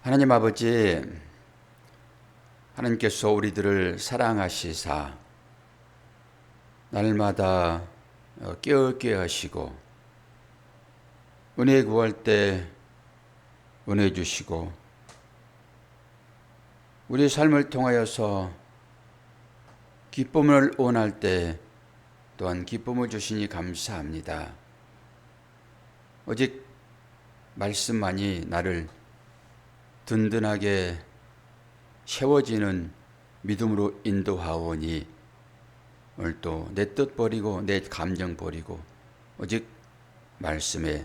하나님 아버지, 하나님께서 우리들을 사랑하시사 날마다 깨어있게 하시고 은혜 구할 때 은혜 주시고 우리 삶을 통하여서 기쁨을 원할 때 또한 기쁨을 주시니 감사합니다. 오직 말씀만이 나를 든든하게 세워지는 믿음으로 인도하오니 오늘도 내 뜻 버리고 내 감정 버리고 오직 말씀에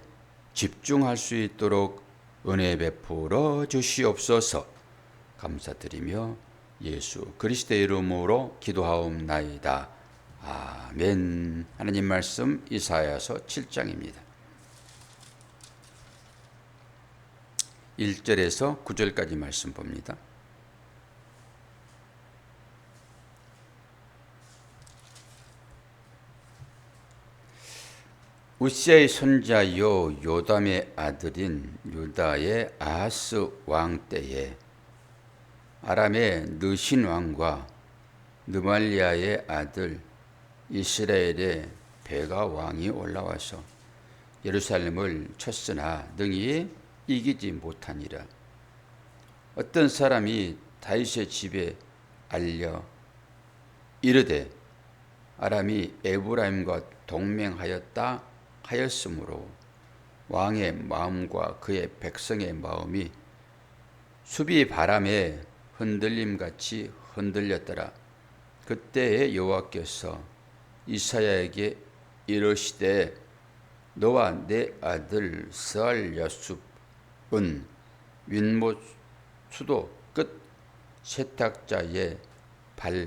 집중할 수 있도록 은혜 베풀어 주시옵소서. 감사드리며 예수 그리스도의 이름으로 기도하옵나이다. 아멘. 하나님 말씀 이사야서 7장입니다. 1절에서 9절까지 말씀 봅니다. 우시아의 손자요 요담의 아들인 유다의 아하스 왕 때에 아람의 느신 왕과 느말리아의 아들 이스라엘의 베가 왕이 올라와서 예루살렘을 쳤으나 능히 이기지 못하니라. 어떤 사람이 다윗의 집에 알려 이르되 아람이 에브라임과 동맹하였다 하였으므로 왕의 마음과 그의 백성의 마음이 수비 바람에 흔들림같이 흔들렸더라. 그때에 여호와께서 이사야에게 이르시되 너와 내 아들 스알야숲은 윗못 수도 끝 세탁자의 밭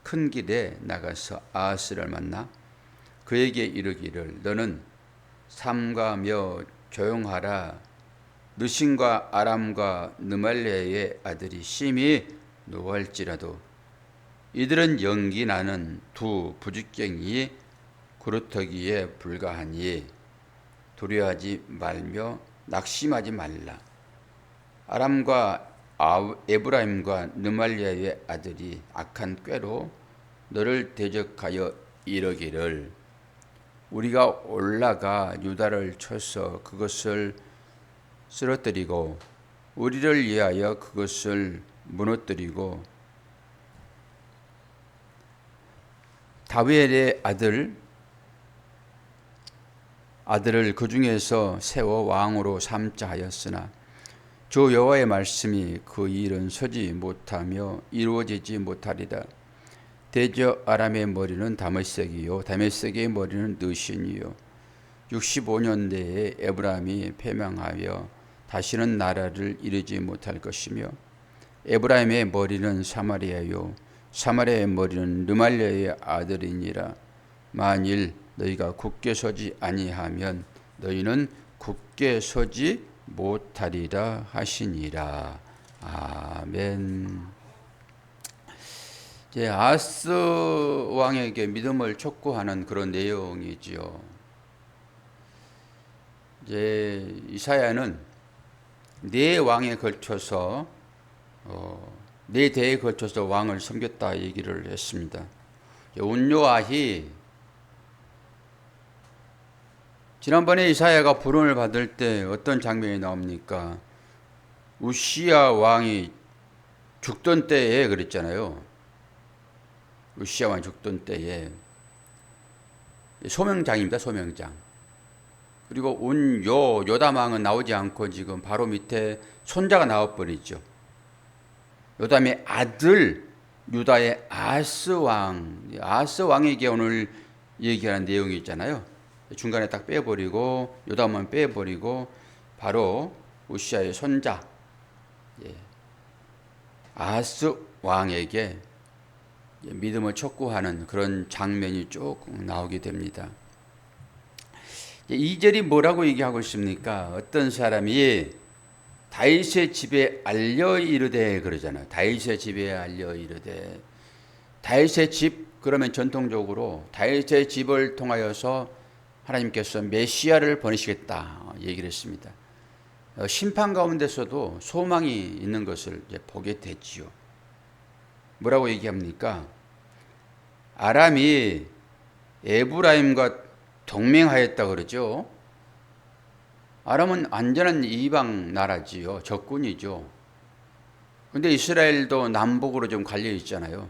큰 길에 나가서 아하스를 만나 그에게 이르기를 너는 삼가며 조용하라. 느신과 아람과 느말레의 아들이 심히 노할지라도 이들은 연기나는 두 부직갱이 그루터기에 불과하니 두려워하지 말며 낙심하지 말라. 아람과 에브라임과 느말리아의 아들이 악한 꾀로 너를 대적하여 이르기를 우리가 올라가 유다를 쳐서 그것을 쓰러뜨리고 우리를 위하여 그것을 무너뜨리고 다윗의 아들을 그 중에서 세워 왕으로 삼자 하였으나 주 여호와의 말씀이 그 일은 서지 못하며 이루어지지 못하리라. 대저 아람의 머리는 다메섹이요 다메섹의 머리는 느신이요 65년 내에 에브라임이 패망하여 다시는 나라를 이루지 못할 것이며 에브라임의 머리는 사마리아요 사마리아의 머리는 르말리아의 아들이니라. 만일 너희가 굳게 서지 아니하면 너희는 굳게 서지 못하리라 하시니라. 아멘. 이제 아하스 왕에게 믿음을 촉구하는 그런 내용이지요. 이제 이사야는 네 왕에 걸쳐서 네 대에 걸쳐서 왕을 섬겼다 얘기를 했습니다. 온요아히 지난번에 이사야가 부름을 받을 때 어떤 장면이 나옵니까? 우시야 왕이 죽던 때에 그랬잖아요. 우시야 왕이 죽던 때에 소명장입니다. 소명장. 그리고 요담 왕은 나오지 않고 지금 바로 밑에 손자가 나와버리죠. 요담의 아들 유다의 아하스 왕에게 오늘 얘기하는 내용이 있잖아요. 중간에 딱 빼버리고 요담만 빼버리고 바로 우시아의 손자 아하스 왕에게 믿음을 촉구하는 그런 장면이 쭉 나오게 됩니다. 2절이 뭐라고 얘기하고 있습니까? 어떤 사람이 다윗의 집에 알려 이르되 그러잖아요. 다윗의 집에 알려 이르되 다윗의 집 그러면 전통적으로 다윗의 집을 통하여서 하나님께서 메시아를 보내시겠다 얘기를 했습니다. 심판 가운데서도 소망이 있는 것을 이제 보게 됐지요. 뭐라고 얘기합니까? 아람이 에브라임과 동맹하였다 그러죠. 아람은 안전한 이방 나라지요. 적군이죠. 근데 이스라엘도 남북으로 좀 갈려 있잖아요.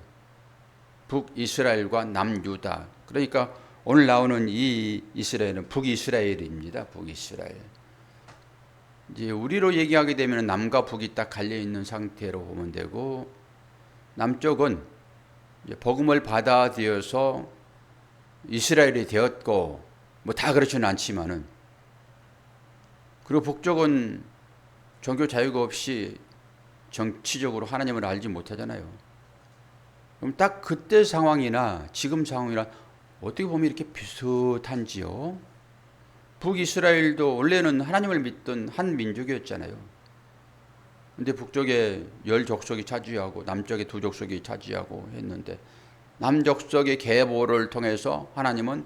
북이스라엘과 남유다. 그러니까 오늘 나오는 이 이스라엘은 북이스라엘입니다. 북이스라엘. 이제 우리로 얘기하게 되면 남과 북이 딱 갈려 있는 상태로 보면 되고, 남쪽은 이제 복음을 받아들여서 이스라엘이 되었고, 뭐 다 그렇지는 않지만은, 그리고 북쪽은 종교 자유가 없이 정치적으로 하나님을 알지 못하잖아요. 그럼 딱 그때 상황이나 지금 상황이나 어떻게 보면 이렇게 비슷한지요. 북이스라엘도 원래는 하나님을 믿던 한 민족이었잖아요. 근데 북쪽에 10족속이 차지하고 남쪽에 2족속이 차지하고 했는데, 남족속의 계보를 통해서 하나님은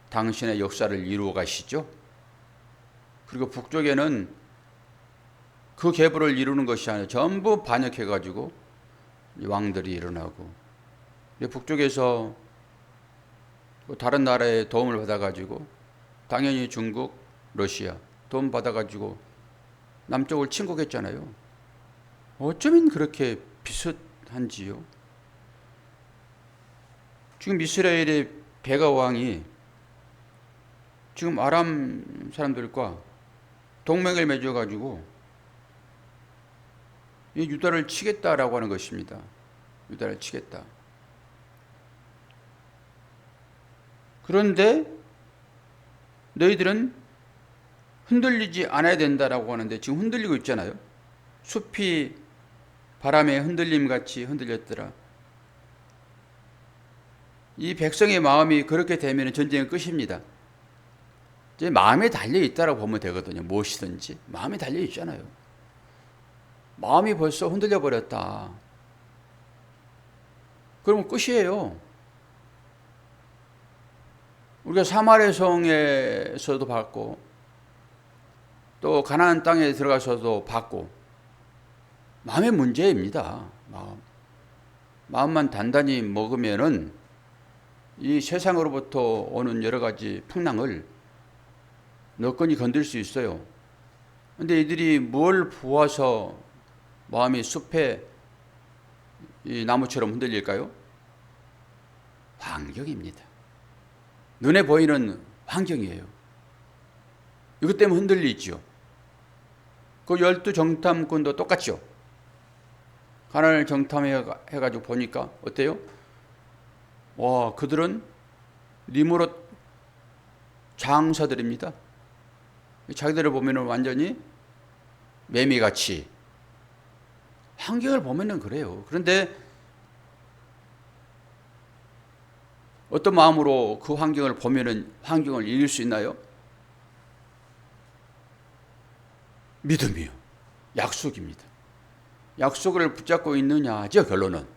당신의 역사를 이루어 가시죠. 그리고 북쪽에는 그 계보를 이루는 것이 아니라 전부 반역해 가지고 왕들이 일어나고, 북쪽에서 다른 나라의 도움을 받아 가지고, 당연히 중국, 러시아 도움 받아 가지고 남쪽을 침공했잖아요. 어쩌면 그렇게 비슷한지요. 지금 이스라엘의 베가 왕이 지금 아람 사람들과 동맹을 맺어 가지고 유다를 치겠다라고 하는 것입니다. 유다를 치겠다. 그런데 너희들은 흔들리지 않아야 된다라고 하는데 지금 흔들리고 있잖아요. 숲이 바람에 흔들림 같이 흔들렸더라. 이 백성의 마음이 그렇게 되면 전쟁은 끝입니다. 이제 마음에 달려 있다라고 보면 되거든요. 무엇이든지 마음에 달려 있잖아요. 마음이 벌써 흔들려 버렸다. 그러면 끝이에요. 우리가 사마리아 성에서도 봤고, 또 가나안 땅에 들어가서도 봤고, 마음의 문제입니다. 마음만 단단히 먹으면은 이 세상으로부터 오는 여러 가지 풍랑을 너건히 건들 수 있어요. 근데 이들이 뭘 보아서 마음이 숲에 이 나무처럼 흔들릴까요? 환경입니다. 눈에 보이는 환경이에요. 이것 때문에 흔들리죠. 그 12정탐꾼도 똑같죠. 가나안을 정탐해가지고 보니까 어때요? 와, 그들은 니무롯 장사들입니다. 자기들을 보면 완전히 매미같이. 환경을 보면은 그래요. 그런데 어떤 마음으로 그 환경을 보면은 환경을 이길 수 있나요? 믿음이요. 약속입니다. 약속을 붙잡고 있느냐죠, 결론은.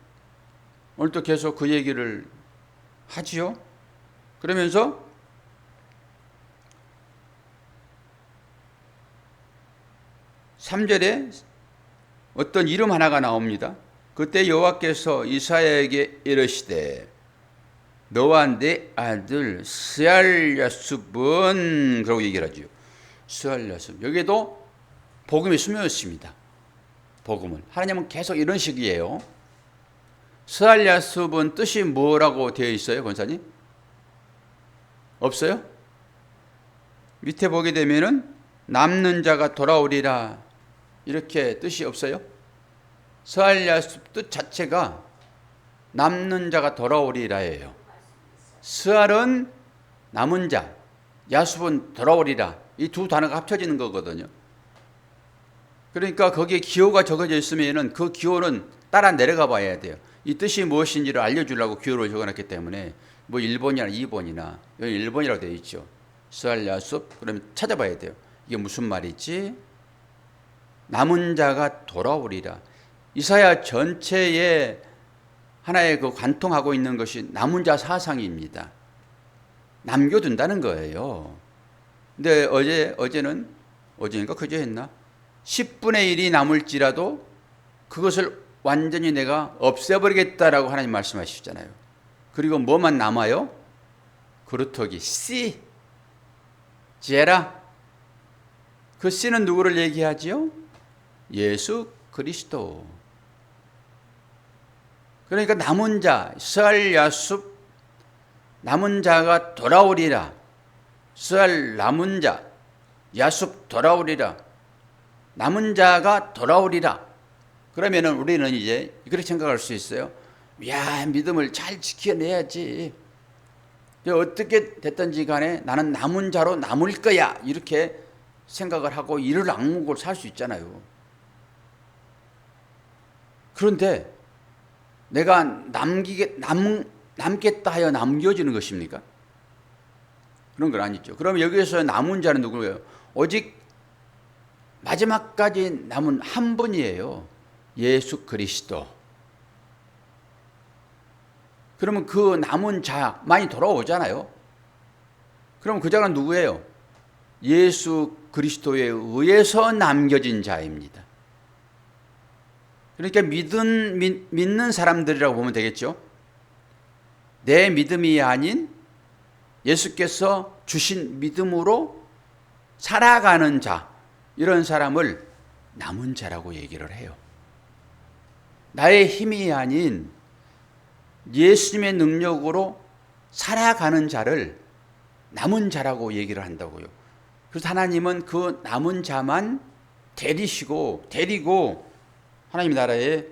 오늘도 계속 그 얘기를 하지요. 그러면서 (3절에) 어떤 이름 하나가 나옵니다. 그때 여호와께서 이사야에게 이르시되 너와 내 아들 스알야숲은, 그러고 얘기를 하죠. 스알야숲. 여기에도 복음이 스며있습니다. 복음을. 하나님은 계속 이런 식이에요. 스알야숲은 뜻이 뭐라고 되어 있어요, 권사님? 없어요? 밑에 보게 되면은 남는 자가 돌아오리라, 이렇게 뜻이 없어요? 스알야숲 뜻 자체가 남는 자가 돌아오리라예요. 스알은 남은 자, 야숲은 돌아오리라. 이 두 단어가 합쳐지는 거거든요. 그러니까 거기에 기호가 적어져 있으면 그 기호는 따라 내려가 봐야 돼요. 이 뜻이 무엇인지를 알려주려고 기호를 적어놨기 때문에 뭐 1번이나 2번이나 여기 1번이라고 되어 있죠. 스알야숲. 그러면 찾아봐야 돼요. 이게 무슨 말이지? 남은 자가 돌아오리라. 이사야 전체에 하나의 그 관통하고 있는 것이 남은 자 사상입니다. 남겨둔다는 거예요. 근데 어제는 어제인가 그제 했나? 10분의 1이 남을지라도 그것을 완전히 내가 없애버리겠다라고 하나님 말씀하시잖아요. 그리고 뭐만 남아요? 그루터기 씨, 제라. 그 씨는 누구를 얘기하지요? 예수 그리스도. 그러니까 남은 자, 설 야숲, 남은 자가 돌아오리라. 설 남은 자, 야숲 돌아오리라. 남은 자가 돌아오리라. 그러면은 우리는 이제 그렇게 생각할 수 있어요. 야, 믿음을 잘 지켜내야지. 어떻게 됐든지 간에 나는 남은 자로 남을 거야. 이렇게 생각을 하고 이를 악물고 살 수 있잖아요. 그런데 내가 남겠다 하여 남겨지는 것입니까? 그런 건 아니죠. 그럼 여기에서 남은 자는 누구예요? 오직 마지막까지 남은 한 분이에요. 예수 그리스도. 그러면 그 남은 자 많이 돌아오잖아요. 그럼 그 자가 누구예요? 예수 그리스도에 의해서 남겨진 자입니다. 그러니까 믿는 사람들이라고 보면 되겠죠. 내 믿음이 아닌 예수께서 주신 믿음으로 살아가는 자, 이런 사람을 남은 자라고 얘기를 해요. 나의 힘이 아닌 예수님의 능력으로 살아가는 자를 남은 자라고 얘기를 한다고요. 그래서 하나님은 그 남은 자만 데리고 하나님의 나라에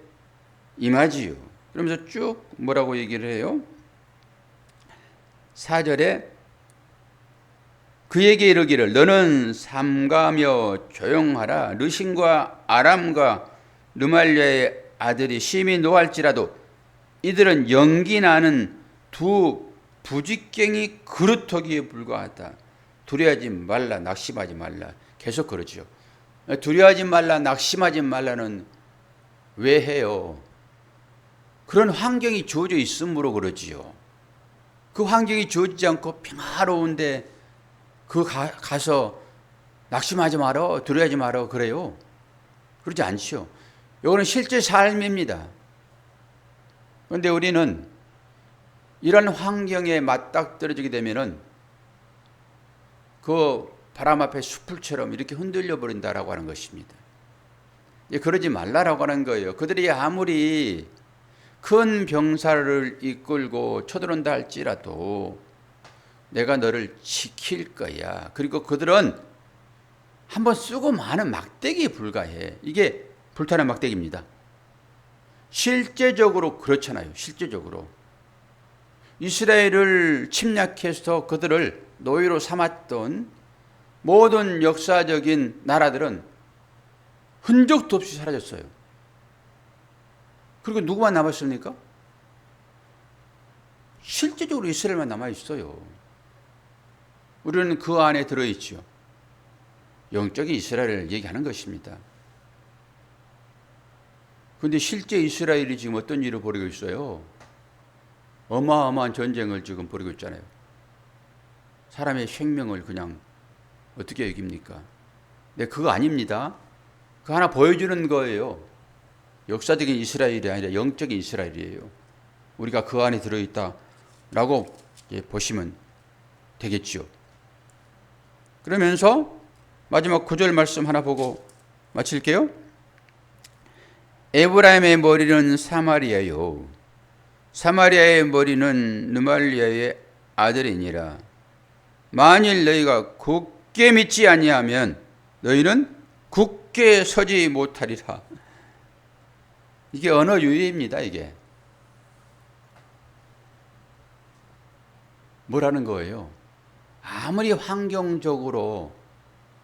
임하지요. 그러면서 쭉 뭐라고 얘기를 해요? 4절에 그에게 이르기를 너는 삼가며 조용하라. 르신과 아람과 르말리아의 아들이 심히 노할지라도 이들은 연기 나는 두 부직갱이 그루터기에 불과하다. 두려워하지 말라, 낙심하지 말라. 계속 그러죠. 두려워하지 말라, 낙심하지 말라는 왜 해요? 그런 환경이 주어져 있으므로 그러지요. 그 환경이 주어지지 않고 평화로운데 가서 낙심하지 마라, 두려워하지 마라 그래요? 그러지 않죠. 이거는 실제 삶입니다. 그런데 우리는 이런 환경에 맞닥뜨려지게 되면은 그 바람 앞에 숲풀처럼 이렇게 흔들려 버린다라고 하는 것입니다. 그러지 말라라고 하는 거예요. 그들이 아무리 큰 병사를 이끌고 쳐들어온다 할지라도 내가 너를 지킬 거야. 그리고 그들은 한번 쓰고 마는 막대기에 불과해. 이게 불타는 막대기입니다. 실제적으로 그렇잖아요. 실제적으로 이스라엘을 침략해서 그들을 노예로 삼았던 모든 역사적인 나라들은 흔적도 없이 사라졌어요. 그리고 누구만 남았습니까? 실제적으로 이스라엘만 남아있어요. 우리는 그 안에 들어있죠. 영적인 이스라엘을 얘기하는 것입니다. 그런데 실제 이스라엘이 지금 어떤 일을 벌이고 있어요? 어마어마한 전쟁을 지금 벌이고 있잖아요. 사람의 생명을 그냥 어떻게 여깁니까? 네, 그거 아닙니다. 그거 하나 보여주는 거예요. 역사적인 이스라엘이 아니라 영적인 이스라엘이에요. 우리가 그 안에 들어있다라고 보시면 되겠죠. 그러면서 마지막 9절 말씀 하나 보고 마칠게요. 에브라임의 머리는 사마리아요. 사마리아의 머리는 르말리아의 아들이니라. 만일 너희가 굳게 믿지 아니하면 너희는 굳게 서지 못하리라. 이게 언어 유희입니다. 이게 뭐라는 거예요? 아무리 환경적으로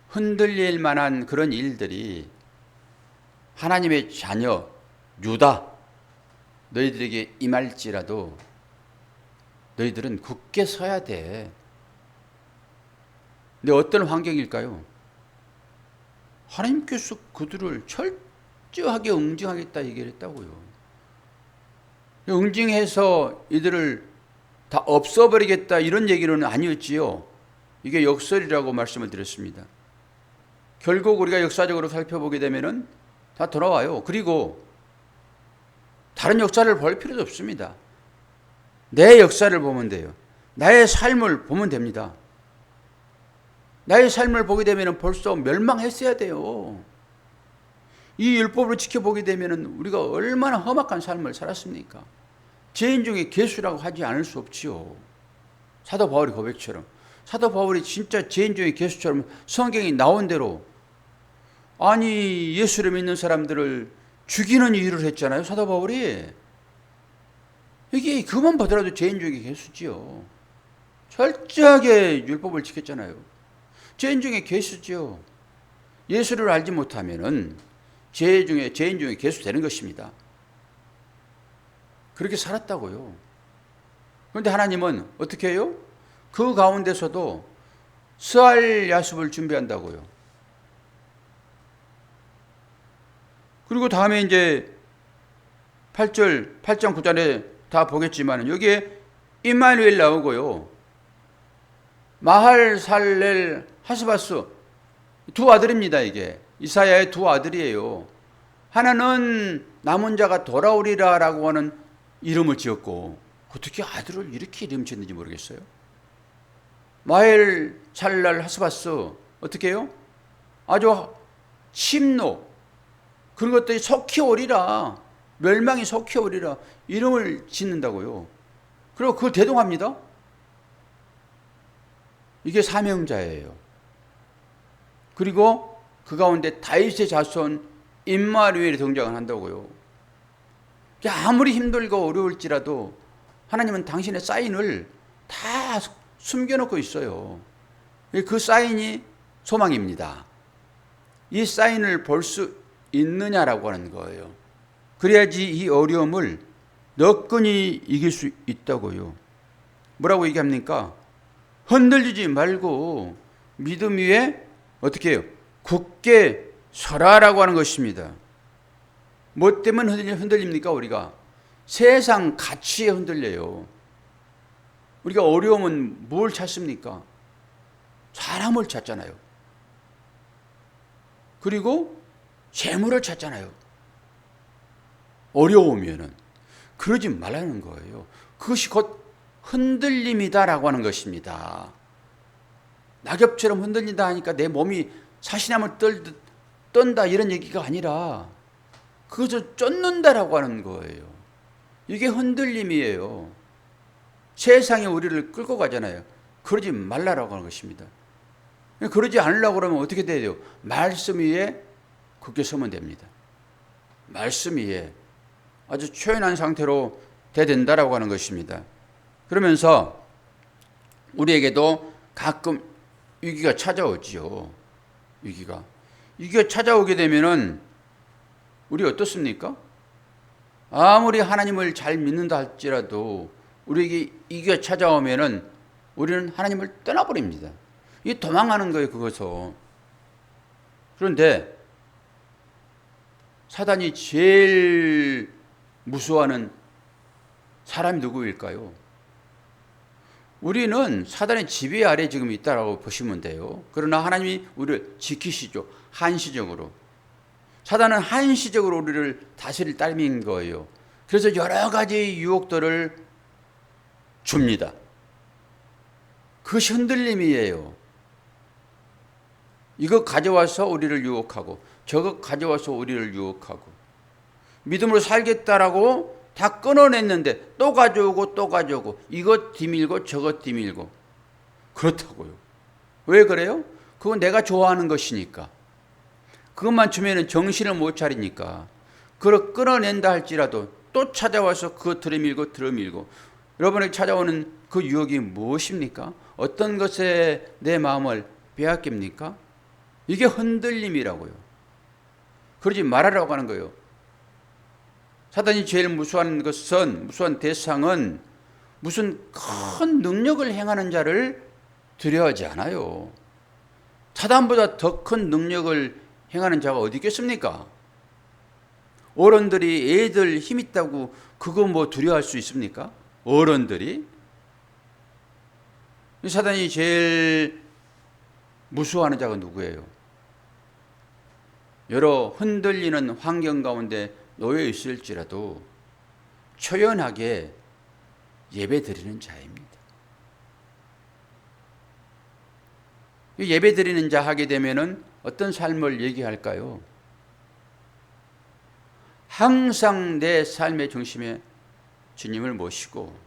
흔들릴 만한 그런 일들이 하나님의 자녀 유다 너희들에게 임할지라도 너희들은 굳게 서야 돼. 근데 어떤 환경일까요? 하나님께서 그들을 철저하게 응징하겠다 얘기를 했다고요. 응징해서 이들을 다 없어버리겠다 이런 얘기는 아니었지요. 이게 역설이라고 말씀을 드렸습니다. 결국 우리가 역사적으로 살펴보게 되면은 다 돌아와요. 그리고 다른 역사를 볼 필요도 없습니다. 내 역사를 보면 돼요. 나의 삶을 보면 됩니다. 나의 삶을 보게 되면 벌써 멸망했어야 돼요. 이 율법을 지켜보게 되면 우리가 얼마나 험악한 삶을 살았습니까? 죄인 중에 괴수라고 하지 않을 수 없지요. 사도 바울의 고백처럼. 사도 바울이 진짜 죄인 중에 괴수처럼 성경이 나온 대로 아니 예수를 믿는 사람들을 죽이는 일을 했잖아요. 사도 바울이. 이게 그만 보더라도 죄인 중에 괴수지요. 철저하게 율법을 지켰잖아요. 죄인 중에 괴수지요. 예수를 알지 못하면은 죄인 중에 괴수 되는 것입니다. 그렇게 살았다고요. 그런데 하나님은 어떻게 해요? 그 가운데서도 스알 야습을 준비한다고요. 그리고 다음에 이제 8장 9절에 다 보겠지만 여기에 임마누엘 나오고요. 마할살렐 하스바스 두 아들입니다. 이게 이사야의 두 아들이에요. 하나는 남은 자가 돌아오리라 라고 하는 이름을 지었고 어떻게 아들을 이렇게 이름 지었는지 모르겠어요. 마헬살랄 하스바스 어떻게 해요? 아주 침노 그런 것들이 속히 오리라 멸망이 속히 오리라 이름을 짓는다고요. 그리고 그걸 대동합니다. 이게 사명자예요. 그리고 그 가운데 다윗의 자손 임마누엘이 등장을 한다고요. 아무리 힘들고 어려울지라도 하나님은 당신의 사인을 다 숨겨놓고 있어요. 그 사인이 소망입니다. 이 사인을 볼 수 있느냐라고 하는 거예요. 그래야지 이 어려움을 너끈히 이길 수 있다고요. 뭐라고 얘기합니까? 흔들리지 말고 믿음 위에 어떻게 해요? 굳게 서라라고 하는 것입니다. 뭐 때문에 흔들립니까? 우리가 세상 가치에 흔들려요. 우리가 어려움은 뭘 찾습니까? 사람을 찾잖아요. 그리고 재물을 찾잖아요. 어려우면은 그러지 말라는 거예요. 그것이 곧 흔들림이다라고 하는 것입니다. 낙엽처럼 흔들린다 하니까 내 몸이 사시나무 떤다 이런 얘기가 아니라 그것을 쫓는다라고 하는 거예요. 이게 흔들림이에요. 세상이 우리를 끌고 가잖아요. 그러지 말라라고 하는 것입니다. 그러지 않으려고 그러면 어떻게 돼요? 말씀 위에 굳게 서면 됩니다. 말씀 위에 아주 초연한 상태로 돼야 된다라고 하는 것입니다. 그러면서 우리에게도 가끔 위기가 찾아오지요. 위기가 찾아오게 되면은 우리 어떻습니까? 아무리 하나님을 잘 믿는다 할지라도 우리에게 위기가 찾아오면은 우리는 하나님을 떠나버립니다. 이 도망가는 거예요, 그것은. 그런데 사단이 제일 무서워하는 사람이 누구일까요? 우리는 사단의 지배 아래 지금 있다라고 보시면 돼요. 그러나 하나님이 우리를 지키시죠. 한시적으로. 사단은 한시적으로 우리를 다스릴 따름인 거예요. 그래서 여러 가지 유혹들을 줍니다. 그것이 흔들림이에요. 이거 가져와서 우리를 유혹하고 저거 가져와서 우리를 유혹하고 믿음으로 살겠다라고 다 끊어냈는데 또 가져오고 또 가져오고 이것 뒤밀고 저것 뒤밀고 그렇다고요. 왜 그래요? 그건 내가 좋아하는 것이니까. 그것만 주면은 정신을 못 차리니까. 그걸 끊어낸다 할지라도 또 찾아와서 그것 들어밀고 여러분에게 찾아오는 그 유혹이 무엇입니까? 어떤 것에 내 마음을 빼앗깁니까? 이게 흔들림이라고요. 그러지 말아라고 하는 거예요. 사단이 제일 무서워하는 대상은 무슨 큰 능력을 행하는 자를 두려워하지 않아요. 사단보다 더 큰 능력을 행하는 자가 어디 있겠습니까? 어른들이 애들 힘 있다고 그거 뭐 두려워할 수 있습니까? 어른들이? 사단이 제일 무서워하는 자가 누구예요? 여러 흔들리는 환경 가운데 놓여 있을지라도 초연하게 예배 드리는 자입니다. 예배 드리는 자 하게 되면은 어떤 삶을 얘기할까요? 항상 내 삶의 중심에 주님을 모시고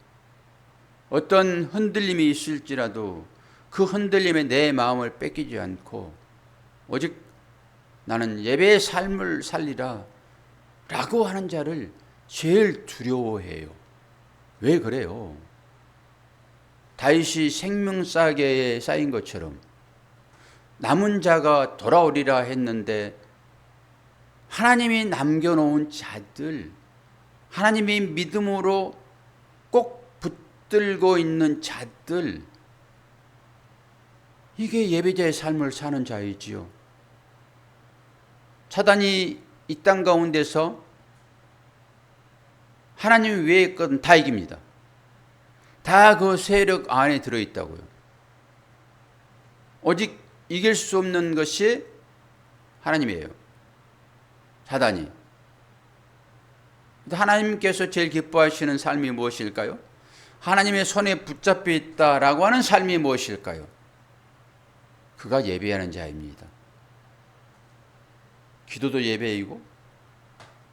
어떤 흔들림이 있을지라도 그 흔들림에 내 마음을 뺏기지 않고 오직 나는 예배의 삶을 살리라 라고 하는 자를 제일 두려워해요. 왜 그래요? 다윗이 생명사계에 쌓인 것처럼 남은 자가 돌아오리라 했는데 하나님이 남겨놓은 자들, 하나님이 믿음으로 꼭 붙들고 있는 자들, 이게 예배자의 삶을 사는 자이지요. 사단이 이 땅 가운데서 하나님 외의 것은 다 이깁니다. 다 그 세력 안에 들어있다고요. 오직 이길 수 없는 것이 하나님이에요. 사단이. 하나님께서 제일 기뻐하시는 삶이 무엇일까요? 하나님의 손에 붙잡혀 있다라고 하는 삶이 무엇일까요? 그가 예배하는 자입니다. 기도도 예배이고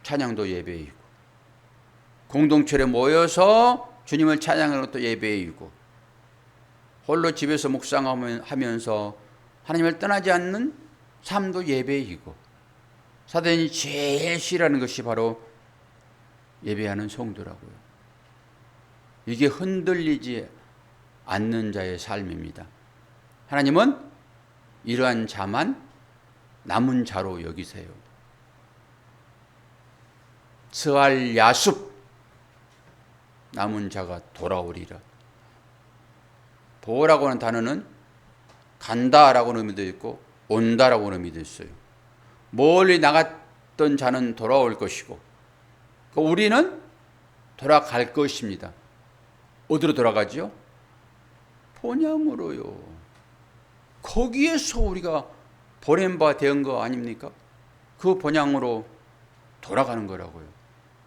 찬양도 예배이고 공동체에 모여서 주님을 찬양하는 것도 예배이고 홀로 집에서 묵상하면서 하나님을 떠나지 않는 삶도 예배이고 사단이 제일 싫어하는 것이 바로 예배하는 성도라고요. 이게 흔들리지 않는 자의 삶입니다. 하나님은 이러한 자만 남은 자로 여기세요. 스알 야숲, 남은 자가 돌아오리라. 보라고 하는 단어는 간다라고 하는 의미도 있고 온다라고 하는 의미도 있어요. 멀리 나갔던 자는 돌아올 것이고 우리는 돌아갈 것입니다. 어디로 돌아가지요? 본향으로요. 거기에서 우리가 보낸 바 된 거 아닙니까? 그 본향으로 돌아가는 거라고요.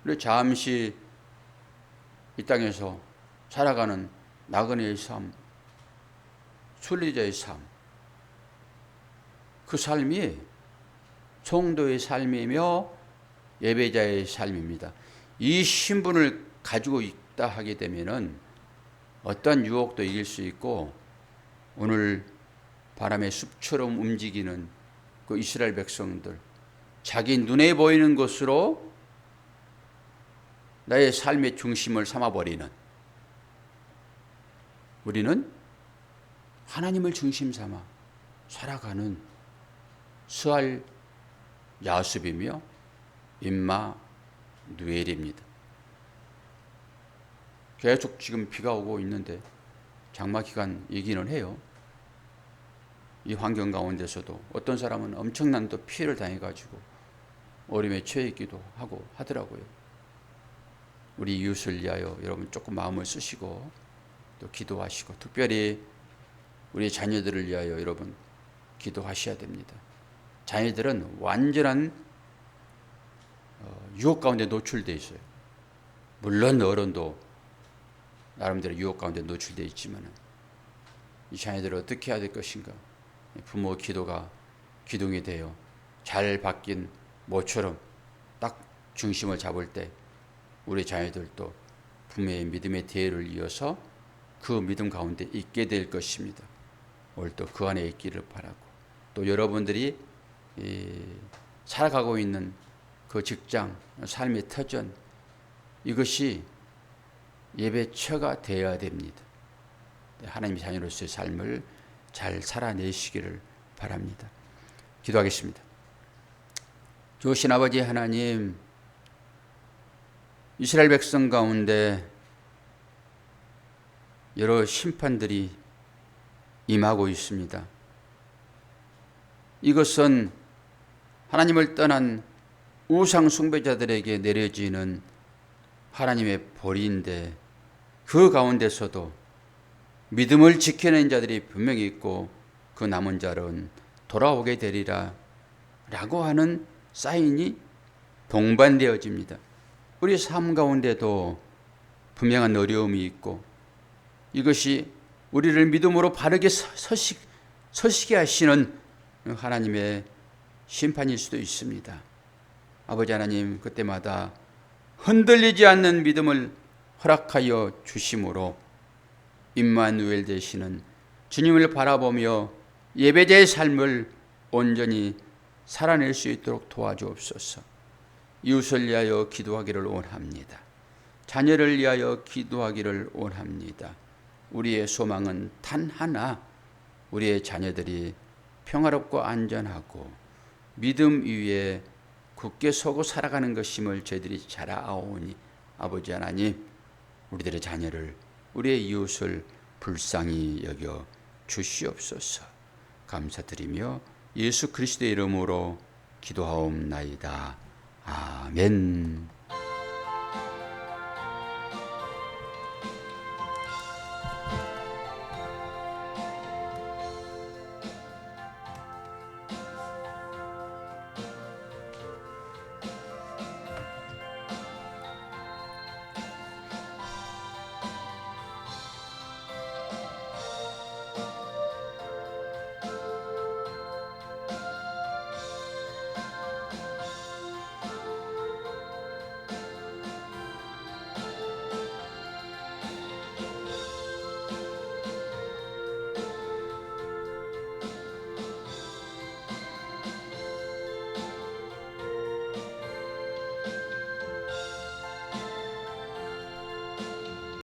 그래서 잠시 이 땅에서 살아가는 나그네의 삶, 순례자의 삶, 그 삶이 성도의 삶이며 예배자의 삶입니다. 이 신분을 가지고 있다 하게 되면은 어떤 유혹도 이길 수 있고 오늘 바람의 숲처럼 움직이는 그 이스라엘 백성들, 자기 눈에 보이는 것으로 나의 삶의 중심을 삼아버리는 우리는 하나님을 중심 삼아 살아가는 스알 야숲이며 임마 누엘입니다. 계속 지금 비가 오고 있는데 장마 기간 얘기는 해요. 이 환경 가운데서도 어떤 사람은 엄청난 또 피해를 당해가지고 어려움에 처해 있기도 하고 하더라고요. 우리 이웃을 위하여 여러분 조금 마음을 쓰시고 또 기도하시고 특별히 우리 자녀들을 위하여 여러분 기도하셔야 됩니다. 자녀들은 완전한 유혹 가운데 노출되어 있어요. 물론 어른도 나름대로 유혹 가운데 노출되어 있지만 이 자녀들을 어떻게 해야 될 것인가. 부모 기도가 기둥이 되어 잘 박힌 모처럼 딱 중심을 잡을 때 우리 자녀들도 부모의 믿음의 대회를 이어서 그 믿음 가운데 있게 될 것입니다. 오늘도 그 안에 있기를 바라고 또 여러분들이 살아가고 있는 그 직장, 삶의 터전 이것이 예배처가 되어야 됩니다. 하나님의 자녀로서의 삶을 잘 살아내시기를 바랍니다. 기도하겠습니다. 좋으신 아버지 하나님, 이스라엘 백성 가운데 여러 심판들이 임하고 있습니다. 이것은 하나님을 떠난 우상 숭배자들에게 내려지는 하나님의 벌인데 그 가운데서도 믿음을 지켜낸 자들이 분명히 있고 그 남은 자는 돌아오게 되리라 라고 하는 사인이 동반되어집니다. 우리 삶 가운데도 분명한 어려움이 있고 이것이 우리를 믿음으로 바르게 서시게 하시는 하나님의 심판일 수도 있습니다. 아버지 하나님, 그때마다 흔들리지 않는 믿음을 허락하여 주심으로 임마누엘 되시는 주님을 바라보며 예배자의 삶을 온전히 살아낼 수 있도록 도와주옵소서. 이웃을 위하여 기도하기를 원합니다. 자녀를 위하여 기도하기를 원합니다. 우리의 소망은 단 하나, 우리의 자녀들이 평화롭고 안전하고 믿음 위에 굳게 서고 살아가는 것임을 저희들이 잘 아오니 아버지 하나님, 우리들의 자녀를, 우리의 이웃을 불쌍히 여겨 주시옵소서. 감사드리며 예수 그리스도의 이름으로 기도하옵나이다. 아멘.